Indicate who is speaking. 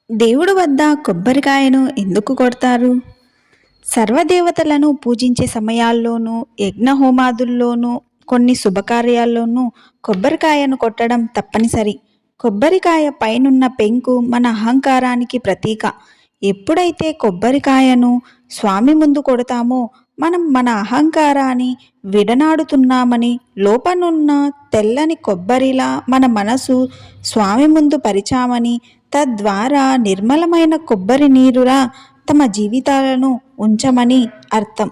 Speaker 1: దేవుడు వద్ద కొబ్బరికాయను ఎందుకు కొడతారు? సర్వదేవతలను పూజించే సమయాల్లోనూ, యజ్ఞ హోమాదుల్లోనూ, కొన్ని శుభకార్యాల్లోనూ కొబ్బరికాయను కొట్టడం తప్పనిసరి. కొబ్బరికాయ పైనున్న పెంకు మన అహంకారానికి ప్రతీక. ఎప్పుడైతే కొబ్బరికాయను స్వామి ముందు కొడతామో మనం మన అహంకారాన్ని విడనాడుతున్నామని, లోపనున్న తెల్లని కొబ్బరిలా మన మనసు స్వామి ముందు పరిచామని, తద్వారా నిర్మలమైన కొబ్బరి నీరులా తమ జీవితాలను ఉంచమని అర్థం.